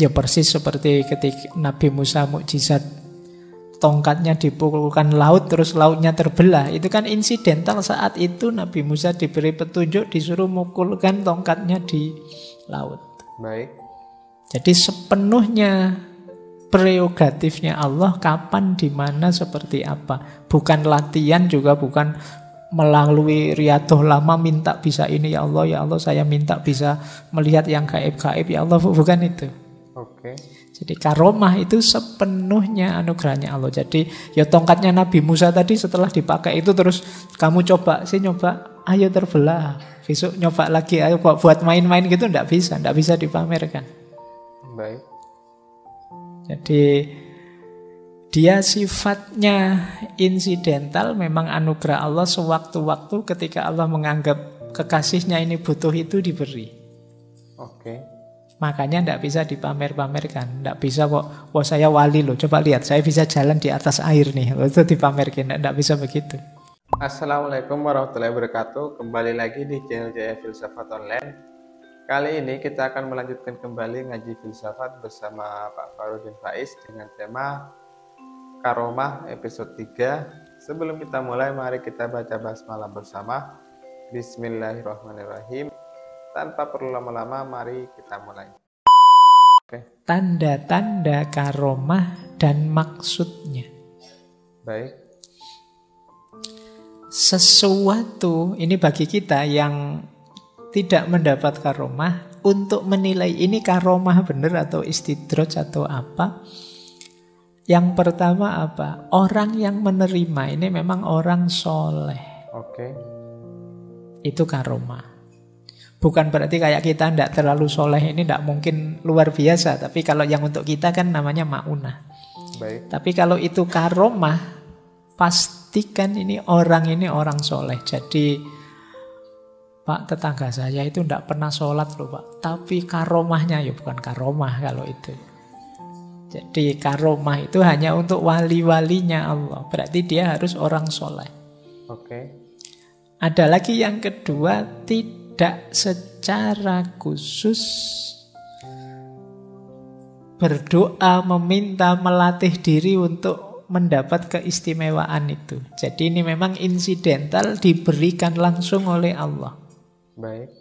Ya persis seperti ketika Nabi Musa mukjizat tongkatnya dipukulkan laut terus lautnya terbelah. Itu kan insidental, saat itu Nabi Musa diberi petunjuk disuruh mukulkan tongkatnya di laut. Baik. Jadi sepenuhnya prerogatifnya Allah, kapan, di mana, seperti apa. Bukan latihan, juga bukan melalui riyadhah lama minta bisa ini, ya Allah saya minta bisa melihat yang gaib-gaib, ya Allah, bukan itu. Oke. Jadi karomah itu sepenuhnya anugerahnya Allah. Jadi ya tongkatnya Nabi Musa tadi setelah dipakai itu terus kamu coba, ayo terbelah. Besok nyoba lagi, ayo buat main-main gitu, enggak bisa dipamerkan. Baik. Jadi dia sifatnya insidental, memang anugerah Allah sewaktu-waktu ketika Allah menganggap kekasihnya ini butuh, itu diberi. Oke. Makanya tidak bisa dipamer-pamerkan. Tidak bisa kok, wah saya wali loh, coba lihat saya bisa jalan di atas air nih, itu dipamerkan. Tidak bisa begitu. Assalamualaikum warahmatullahi wabarakatuh. Kembali lagi di channel Jaya Filsafat Online. Kali ini kita akan melanjutkan kembali ngaji filsafat bersama Pak Farudin Faiz dengan tema Karomah episode 3. Sebelum kita mulai, mari kita baca basmalah bersama. Bismillahirrahmanirrahim. Tanpa perlu lama-lama, mari kita mulai. Oke. Tanda-tanda karomah dan maksudnya. Baik. Sesuatu, ini bagi kita yang tidak mendapat karomah, untuk menilai ini karomah benar atau istidraj atau apa. Yang pertama apa? Orang yang menerima ini memang orang soleh. Oke. Itu karomah. Bukan berarti kayak kita tidak terlalu soleh, ini tidak mungkin luar biasa. Tapi kalau yang untuk kita kan namanya ma'unah. Baik. Tapi kalau itu karomah, pastikan ini orang soleh. Jadi Pak, tetangga saya itu tidak pernah sholat loh Pak, tapi karomahnya, ya bukan karomah kalau itu. Jadi karomah itu hanya untuk wali-walinya Allah. Berarti dia harus orang soleh. Oke. Ada lagi yang kedua, tidak secara khusus berdoa, meminta, melatih diri untuk mendapat keistimewaan itu. Jadi ini memang insidental, diberikan langsung oleh Allah. Baik.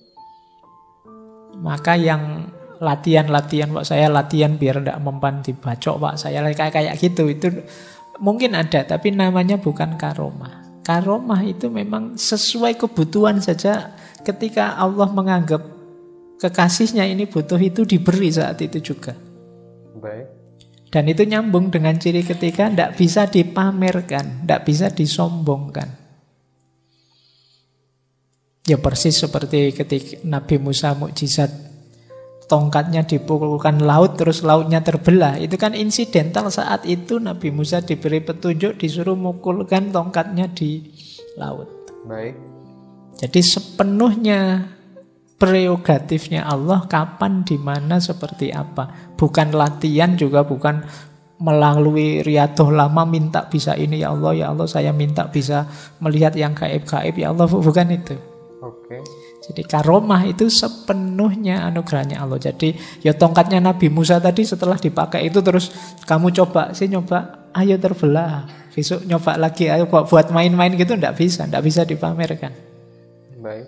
Maka yang latihan Pak, saya latihan biar tidak mempan dibacok Pak, saya kayak gitu, itu mungkin ada, tapi namanya bukan karomah. Karomah itu memang sesuai kebutuhan saja. Ketika Allah menganggap kekasihnya ini butuh, itu diberi saat itu juga. Baik. Dan itu nyambung dengan ciri ketiga, tidak bisa dipamerkan, tidak bisa disombongkan. Ya persis seperti ketika Nabi Musa mukjizat tongkatnya dipukulkan laut terus lautnya terbelah. Itu kan insidental, saat itu Nabi Musa diberi petunjuk disuruh mukulkan tongkatnya di laut. Baik. Jadi sepenuhnya prerogatifnya Allah, kapan, di mana, seperti apa. Bukan latihan, juga bukan melalui riyadhah lama minta bisa ini, ya Allah saya minta bisa melihat yang gaib-gaib, ya Allah, bukan itu. Oke. Jadi karomah itu sepenuhnya anugerahnya Allah. Jadi ya tongkatnya Nabi Musa tadi setelah dipakai itu terus kamu coba, ayo terbelah. Besok nyoba lagi, ayo buat main-main gitu, tidak bisa dipamerkan. Baik.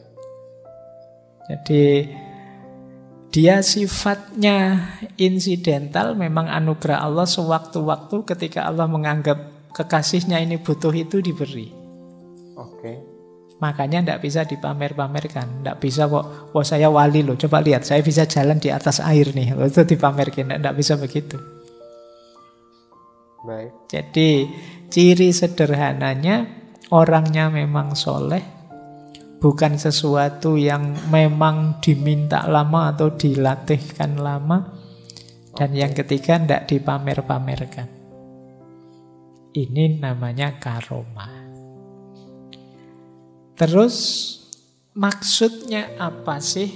Jadi dia sifatnya insidental, memang anugerah Allah sewaktu-waktu ketika Allah menganggap kekasihnya ini butuh, itu diberi. Oke. Makanya tidak bisa dipamer-pamerkan. Tidak bisa kok, wah saya wali loh, coba lihat saya bisa jalan di atas air nih, itu dipamerkan. Tidak bisa begitu. Baik. Jadi ciri sederhananya orangnya memang soleh, bukan sesuatu yang memang diminta lama atau dilatihkan lama. Dan yang ketiga, tidak dipamer-pamerkan. Ini namanya karomah. Terus maksudnya apa sih?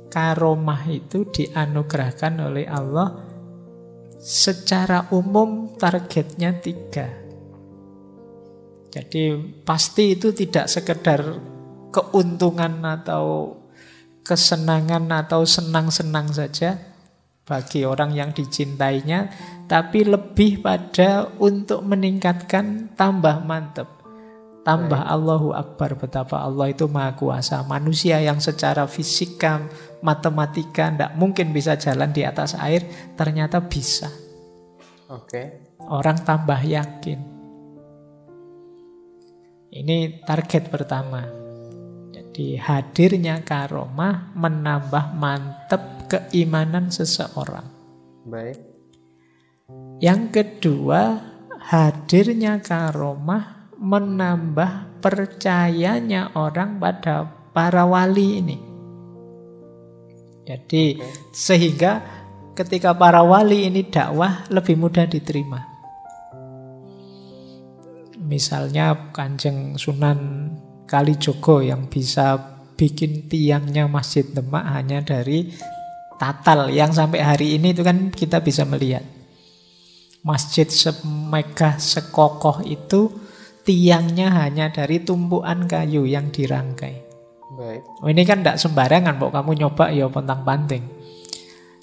Karomah itu dianugerahkan oleh Allah. Secara umum targetnya 3. Jadi pasti itu tidak sekedar keuntungan atau kesenangan atau senang-senang saja. bagi orang yang dicintainya, tapi lebih pada untuk meningkatkan tambah mantep. Tambah Allahu Akbar, betapa Allah itu maha kuasa. Manusia yang secara fisika, matematika tidak mungkin bisa jalan di atas air, ternyata bisa. Oke. Orang tambah yakin. Ini target pertama. Jadi hadirnya karomah menambah mantep keimanan seseorang. Baik. Yang kedua, hadirnya karomah menambah percayanya orang pada para wali ini. Jadi sehingga ketika para wali ini dakwah lebih mudah diterima. Misalnya Kanjeng Sunan Kalijogo yang bisa bikin tiangnya Masjid Demak hanya dari tatal, yang sampai hari ini itu kan kita bisa melihat masjid semegah sekokoh itu tiangnya hanya dari tumpuan kayu yang dirangkai. Baik. Ini kan tidak sembarangan, kok kamu nyoba ya pontang-panting.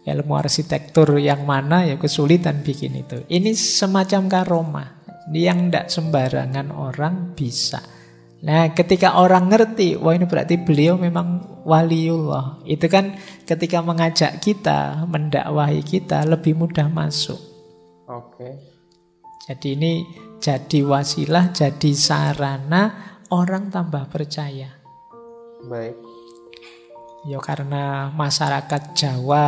Ilmu arsitektur yang mana ya kesulitan bikin itu. Ini semacam karomah yang tidak sembarangan orang bisa. Nah, ketika orang ngerti, wah ini berarti beliau memang waliullah. Itu kan ketika mengajak kita, mendakwahi kita lebih mudah masuk. Oke. Jadi ini jadi wasilah, jadi sarana orang tambah percaya. Baik. Ya karena masyarakat Jawa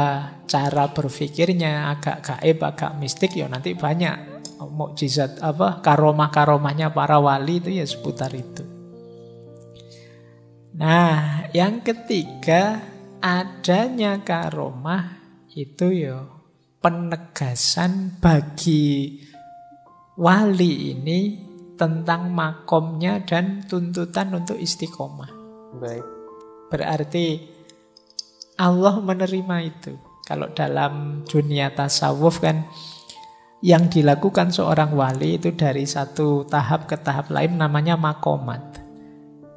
cara berpikirnya agak gaib, agak mistik, ya nanti banyak mukjizat karomah-karomahnya para wali itu ya seputar itu. Nah, yang ketiga, adanya karomah itu ya penegasan bagi wali ini tentang makomnya dan tuntutan untuk istiqomah. Baik. Berarti Allah menerima itu. Kalau dalam dunia tasawuf kan yang dilakukan seorang wali itu dari satu tahap ke tahap lain namanya makomat.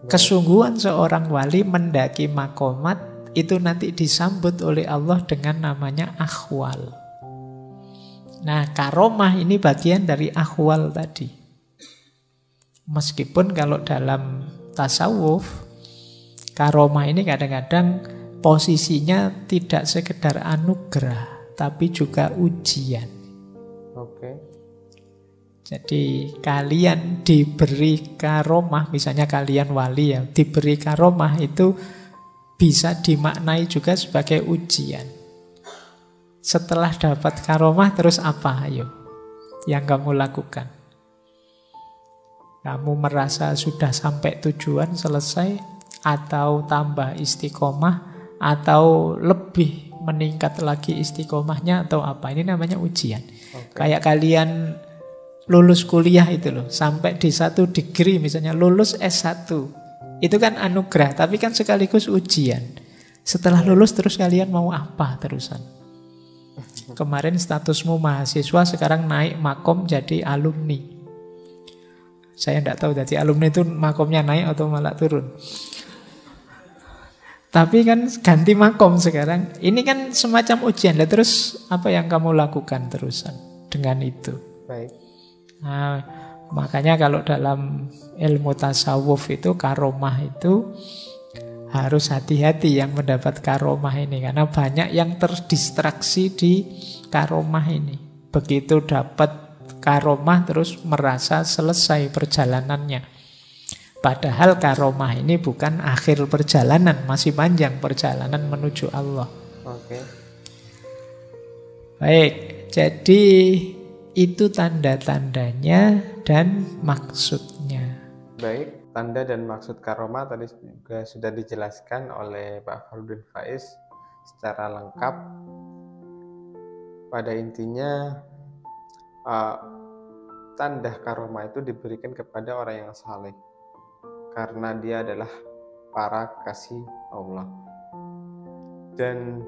Kesungguhan seorang wali mendaki makomat itu nanti disambut oleh Allah dengan namanya akhwal. Nah, karomah ini bagian dari akhwal tadi. Meskipun kalau dalam tasawuf, karomah ini kadang-kadang posisinya tidak sekedar anugerah, tapi juga ujian. Oke. Jadi kalian diberi karomah, misalnya kalian wali ya, diberi karomah itu bisa dimaknai juga sebagai ujian. Setelah dapat karomah terus apa? Ayo, yang kamu lakukan. Kamu merasa sudah sampai tujuan, selesai, atau tambah istiqomah, atau lebih meningkat lagi istiqomahnya, atau apa? Ini namanya ujian. Kayak kalian lulus kuliah itu loh, sampai di 1 degree misalnya, lulus S1. Itu kan anugerah, tapi kan sekaligus ujian. Setelah lulus terus kalian mau apa terusan? Kemarin statusmu mahasiswa, sekarang naik makom jadi alumni. Saya tidak tahu jadi alumni itu makomnya naik atau malah turun. Tapi kan ganti makom sekarang. Ini kan semacam ujian. Lah terus apa yang kamu lakukan terusan dengan itu? Baik. Nah, makanya kalau dalam ilmu tasawuf itu karomah itu harus hati-hati yang mendapat karomah ini, karena banyak yang terdistraksi di karomah ini. Begitu dapat karomah terus merasa selesai perjalanannya. Padahal karomah ini bukan akhir perjalanan, masih panjang perjalanan menuju Allah. Oke. Baik, jadi itu tanda-tandanya dan maksudnya. Baik, tanda dan maksud karomah tadi juga sudah dijelaskan oleh Pak Farudin Faiz secara lengkap. Pada intinya, tanda karomah itu diberikan kepada orang yang saleh, karena dia adalah para kasih Allah. Dan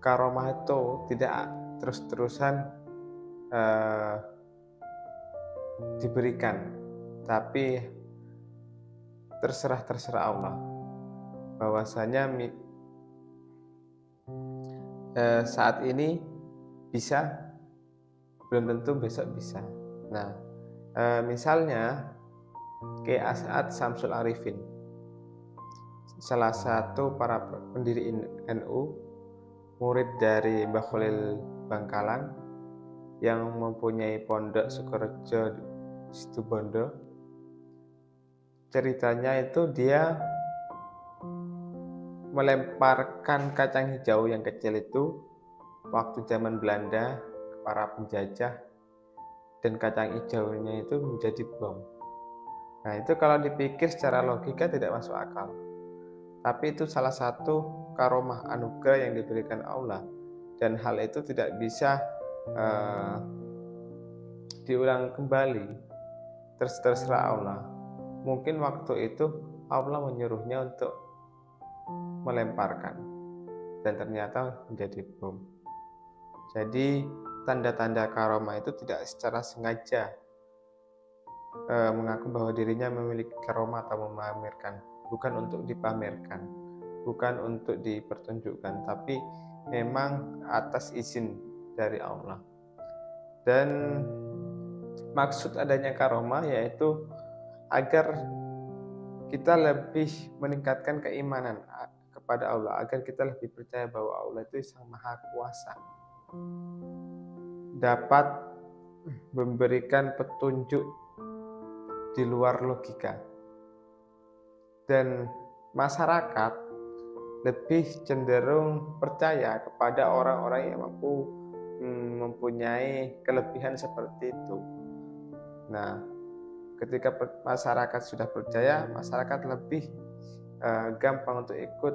karomah itu tidak terus-terusan diberikan, tapi terserah Allah. Bahwasanya saat ini bisa, belum tentu besok bisa. Nah, misalnya Kiai As'ad Syamsul Arifin, salah satu para pendiri NU, murid dari Mbah Khalil Bangkalan yang mempunyai pondok Sukorejo Situbondo. Ceritanya itu dia melemparkan kacang hijau yang kecil itu waktu zaman Belanda ke para penjajah, dan kacang hijaunya itu menjadi bom. Nah, itu kalau dipikir secara logika tidak masuk akal. Tapi itu salah satu karomah anugerah yang diberikan Allah, dan hal itu tidak bisa diulang kembali. Terserah Allah. Mungkin waktu itu Allah menyuruhnya untuk melemparkan, dan ternyata menjadi bom. Jadi tanda-tanda karomah itu tidak secara sengaja mengaku bahwa dirinya memiliki karomah atau memamerkan, bukan untuk dipamerkan, bukan untuk dipertunjukkan, tapi memang atas izin dari Allah. Dan maksud adanya karomah yaitu agar kita lebih meningkatkan keimanan kepada Allah, agar kita lebih percaya bahwa Allah itu Sang Maha Kuasa, dapat memberikan petunjuk di luar logika, dan masyarakat lebih cenderung percaya kepada orang-orang yang mampu mempunyai kelebihan seperti itu. Nah, ketika masyarakat sudah percaya, masyarakat lebih gampang untuk ikut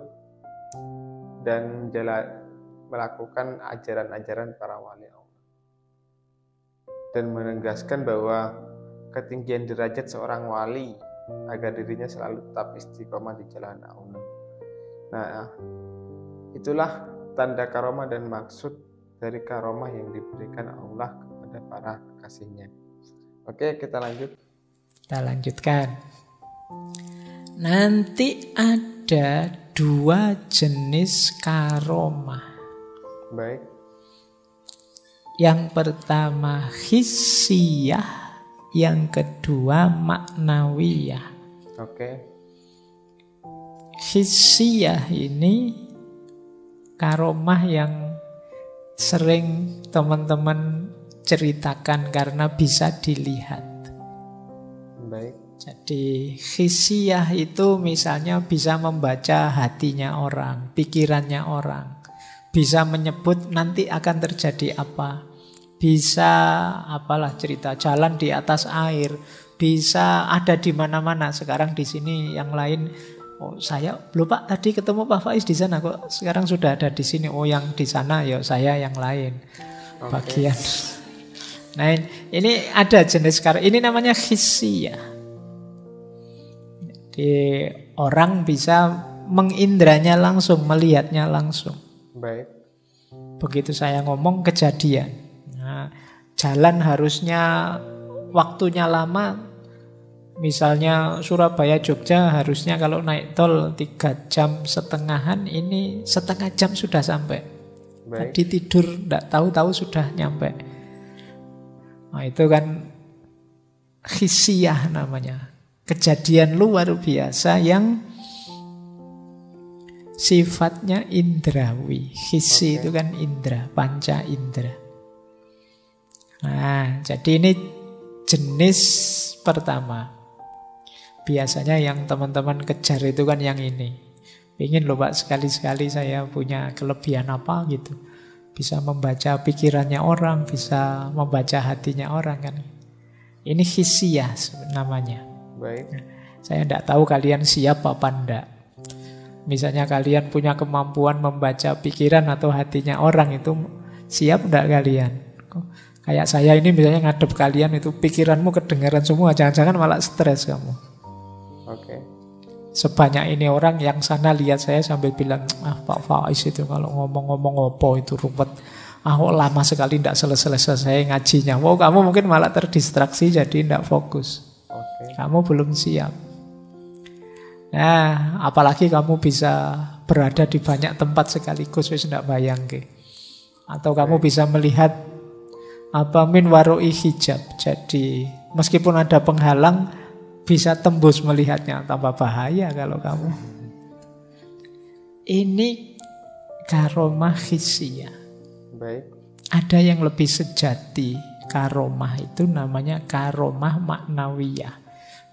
dan melakukan ajaran-ajaran para wali Allah, dan menegaskan bahwa ketinggian derajat seorang wali agar dirinya selalu tetap istiqomah di jalan Allah. Nah, itulah tanda karomah dan maksud dari karomah yang diberikan Allah kepada para kekasihnya. Oke, kita lanjut. Kita lanjutkan. Nanti ada 2 jenis karomah. Baik. Yang pertama hissiyah, yang kedua maknawiyah. Oke. Hissiyah ini karomah yang sering teman-teman ceritakan karena bisa dilihat. Baik. Jadi hissiyah itu misalnya bisa membaca hatinya orang, pikirannya orang, bisa menyebut nanti akan terjadi apa, bisa apalah cerita jalan di atas air, bisa ada di mana-mana. Sekarang di sini yang lain, oh saya belum Pak tadi ketemu Pak Faiz di sana kok sekarang sudah ada di sini. Oh yang di sana ya saya yang lain. Bagian. Nah ini ada jenis karomah. Ini namanya hissiyah. Jadi orang bisa mengindranya langsung, melihatnya langsung. Baik. Begitu saya ngomong kejadian. Nah, jalan harusnya waktunya lama. Misalnya Surabaya Jogja harusnya kalau naik tol 3 jam setengahan, ini setengah jam sudah sampai. Baik. Tadi tidur tidak tahu-tahu sudah nyampe. Nah itu kan hissiyah namanya. Kejadian luar biasa yang sifatnya indrawi. Hissi itu kan indra, panca indra. Nah, jadi ini jenis pertama. Biasanya yang teman-teman kejar itu kan yang ini. Pengen loh Pak, sekali-sekali saya punya kelebihan apa gitu. Bisa membaca pikirannya orang, bisa membaca hatinya orang kan. Ini hissiyah namanya. Baik. Saya tidak tahu kalian siap apa enggak. Misalnya kalian punya kemampuan membaca pikiran atau hatinya orang, itu siap enggak kalian? Kayak saya ini misalnya ngadep kalian itu pikiranmu kedengaran semua, jangan-jangan malah stres kamu. Oke. Sebanyak ini orang yang sana lihat saya sambil bilang, Pak Faiz itu kalau ngomong-ngomong opo itu rumput. Lama sekali tidak selesai ngajinya. Kamu mungkin malah terdistraksi jadi tidak fokus. Oke. Kamu belum siap. Nah, apalagi kamu bisa berada di banyak tempat sekaligus, wis ndak bayangke. Atau kamu bisa melihat min waroi hijab. Jadi meskipun ada penghalang, bisa tembus melihatnya. Tambah bahaya kalau kamu. Ini karomah hissiyah. Baik. Ada yang lebih sejati. Karomah itu namanya karomah maknawiyah.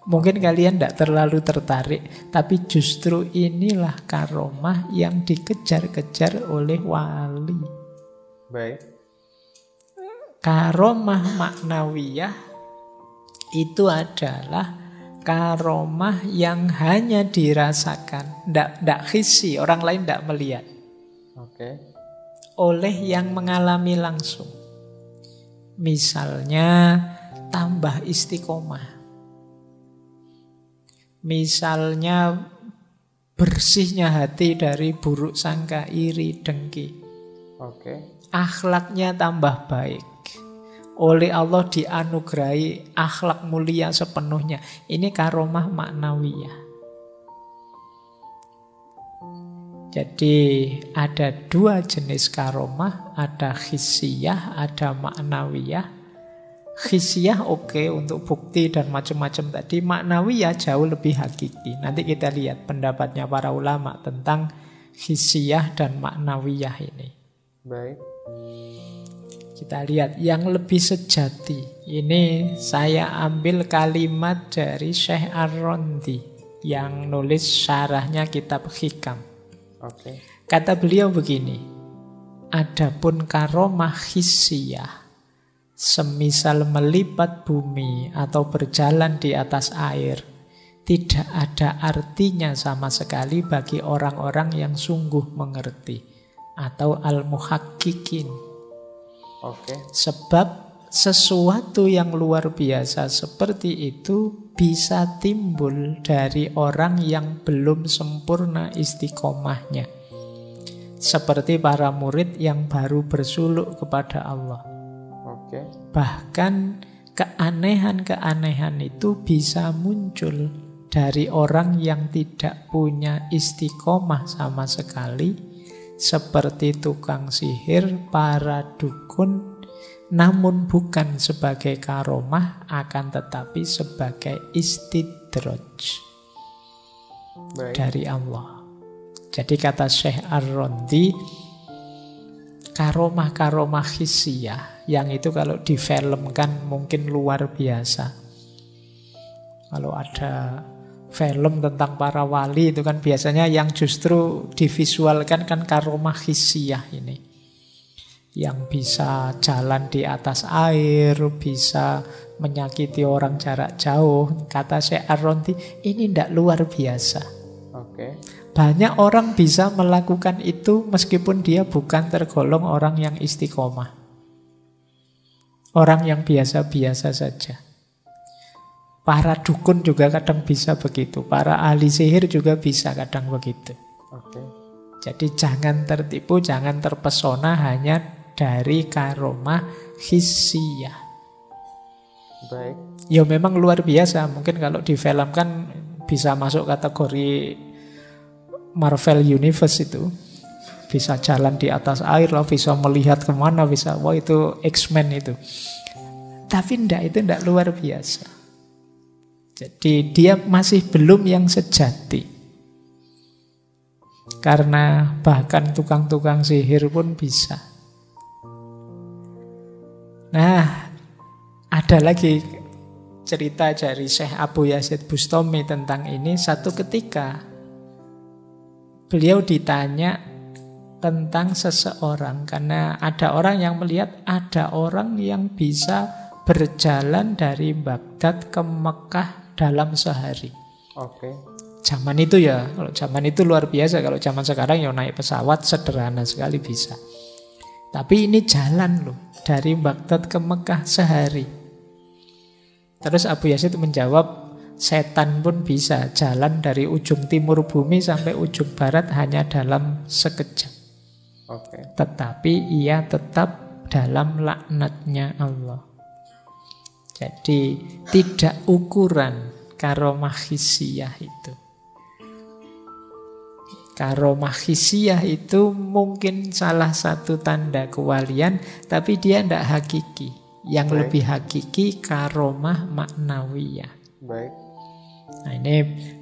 Mungkin kalian tidak terlalu tertarik, tapi justru inilah karomah yang dikejar-kejar oleh wali. Baik. Karomah maknawiyah itu adalah karomah yang hanya dirasakan, tidak hissi, orang lain tidak melihat. Oke. Oleh yang mengalami langsung. Misalnya tambah istiqomah. Misalnya bersihnya hati dari buruk sangka, iri, dengki. Oke. Akhlaknya tambah baik. Oleh Allah dianugerahi akhlak mulia sepenuhnya. Ini karomah maknawiyah. Jadi ada dua jenis karomah. Ada hissiyah, ada maknawiyah. Hissiyah oke untuk bukti dan macam-macam tadi. Maknawiyah jauh lebih hakiki. Nanti kita lihat pendapatnya para ulama tentang hissiyah dan maknawiyah ini. Baik. Kita lihat yang lebih sejati. Ini saya ambil kalimat dari Syekh Ar-Rondi yang nulis syarahnya kitab Hikam. Oke. Kata beliau begini, adapun karomah hissiyah, semisal melipat bumi atau berjalan di atas air, tidak ada artinya sama sekali bagi orang-orang yang sungguh mengerti atau al-muhakkikin. Oke. Sebab sesuatu yang luar biasa seperti itu bisa timbul dari orang yang belum sempurna istiqomahnya. Seperti para murid yang baru bersuluk kepada Allah. Oke. Bahkan keanehan-keanehan itu bisa muncul dari orang yang tidak punya istiqomah sama sekali, seperti tukang sihir, para dukun, namun bukan sebagai karomah, akan tetapi sebagai istidraj dari Allah. Jadi kata Syekh Ar-Rondi, karomah-karomah hissiyah yang itu kalau difilmkan mungkin luar biasa. Kalau ada film tentang para wali itu kan biasanya yang justru divisualkan kan karomah hissiyah ini. Yang bisa jalan di atas air, bisa menyakiti orang jarak jauh. Kata Syekh Ar-Rondi, ini tidak luar biasa. Oke. Banyak orang bisa melakukan itu meskipun dia bukan tergolong orang yang istiqomah. Orang yang biasa-biasa saja. Para dukun juga kadang bisa begitu. Para ahli sihir juga bisa kadang begitu. Oke. Jadi jangan tertipu, jangan terpesona hanya dari karomah hissiyah. Baik. Ya memang luar biasa. Mungkin kalau difilmkan bisa masuk kategori Marvel Universe itu. Bisa jalan di atas air lah, bisa melihat kemana, bisa, wah itu X-Men itu. Tapi itu enggak luar biasa. Jadi dia masih belum yang sejati. Karena bahkan tukang-tukang sihir pun bisa. Nah, ada lagi cerita dari Syekh Abu Yazid Bustami tentang ini. Satu ketika beliau ditanya tentang seseorang, karena ada orang yang melihat ada orang yang bisa berjalan dari Baghdad ke Mekah dalam sehari. Oke. Zaman itu ya, kalau zaman itu luar biasa. Kalau zaman sekarang ya naik pesawat sederhana sekali bisa. Tapi ini jalan loh, dari Baghdad ke Mekah sehari. Terus Abu Yazid menjawab, setan pun bisa jalan dari ujung timur bumi sampai ujung barat hanya dalam sekejap. Oke. Tetapi ia tetap dalam laknatnya Allah. Jadi tidak ukuran karomah hissiyah itu. Karomah hissiyah itu mungkin salah satu tanda kewalian, tapi dia tidak hakiki. Yang Baik. lebih hakiki karomah maknawiyah. Baik. Nah, ini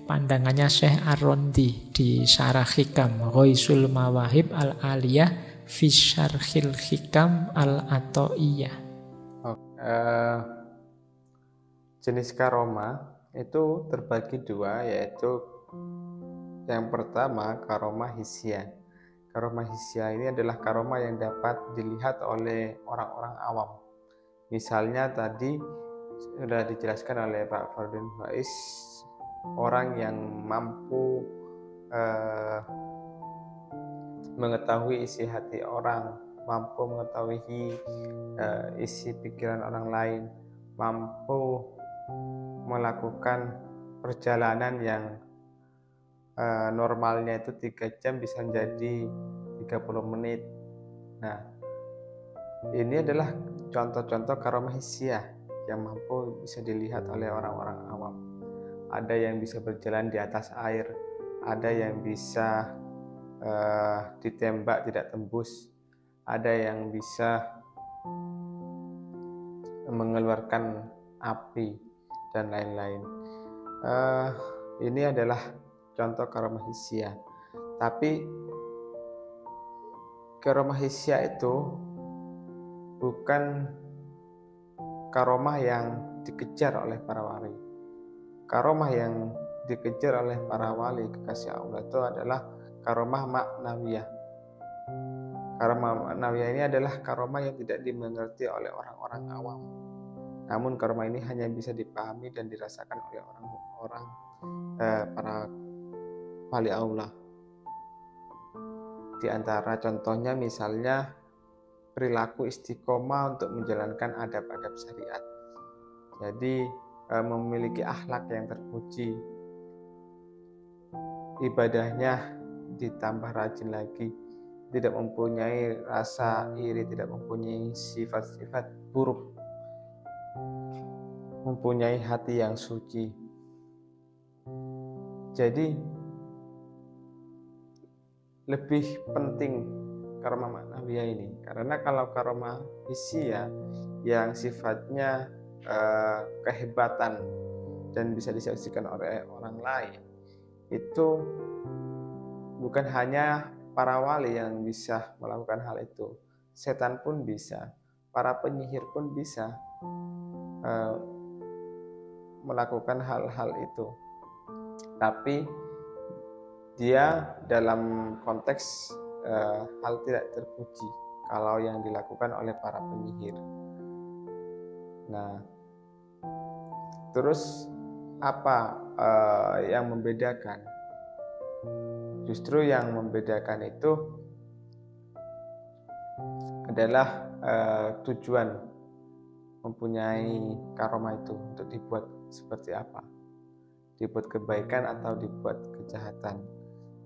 pandangannya Syekh Ar-Rondi di Syarah Hikam Ghaisul Mawahib Al-Aliyah fi Syarhil Hikam Al-Ata'iyah. Jenis karomah itu terbagi dua, yaitu yang pertama karomah hissiyah. Karomah hissiyah ini adalah karomah yang dapat dilihat oleh orang-orang awam. Misalnya tadi sudah dijelaskan oleh Pak Farudin Faiz, orang yang mampu mengetahui isi hati orang, mampu mengetahui isi pikiran orang lain, mampu melakukan perjalanan yang normalnya itu 3 jam bisa menjadi 30 menit. Nah, ini adalah contoh-contoh karomah hissiyah yang mampu bisa dilihat oleh orang-orang awam. Ada yang bisa berjalan di atas air, ada yang bisa ditembak tidak tembus, ada yang bisa mengeluarkan api dan lain-lain. Ini adalah contoh karomah hissiyah. Tapi karomah hissiyah itu bukan karomah yang dikejar oleh para wali. Karomah yang dikejar oleh para wali kekasih Allah itu adalah karomah maknawiyah. Karomah maknawiyah ini adalah karomah yang tidak dimengerti oleh orang-orang awam. Namun karomah ini hanya bisa dipahami dan dirasakan oleh orang-orang para wali Allah. Di antara contohnya misalnya perilaku istiqomah untuk menjalankan adab-adab syariat. Jadi memiliki akhlak yang terpuji, ibadahnya ditambah rajin lagi, tidak mempunyai rasa iri, tidak mempunyai sifat-sifat buruk, mempunyai hati yang suci. Jadi lebih penting karomah maknawiyah ini, karena kalau karomah hissiyah yang sifatnya kehebatan dan bisa disaksikan oleh orang lain, itu bukan hanya para wali yang bisa melakukan hal itu, setan pun bisa, para penyihir pun bisa melakukan hal-hal itu. Tapi dia dalam konteks hal tidak terpuji kalau yang dilakukan oleh para penyihir. Nah, terus apa yang membedakan? Justru yang membedakan itu adalah tujuan mempunyai karomah itu untuk dibuat seperti apa, dibuat kebaikan atau dibuat kejahatan.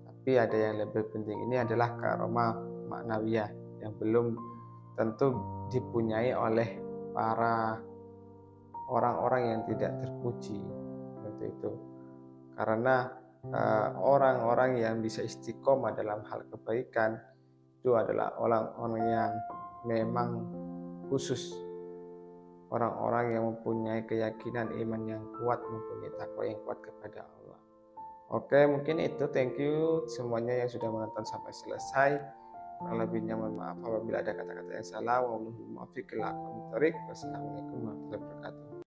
Tapi ada yang lebih penting, ini adalah karomah maknawiyah yang belum tentu dipunyai oleh para orang-orang yang tidak terpuji seperti itu. Karena orang-orang yang bisa istiqomah dalam hal kebaikan itu adalah orang-orang yang memang khusus, orang-orang yang mempunyai keyakinan iman yang kuat, mempunyai takwa yang kuat kepada Allah. Oke, mungkin itu. Thank you semuanya yang sudah menonton sampai selesai. Kurang lebihnya mohon maaf apabila ada kata-kata yang salah. Wassalamualaikum warahmatullahi wabarakatuh.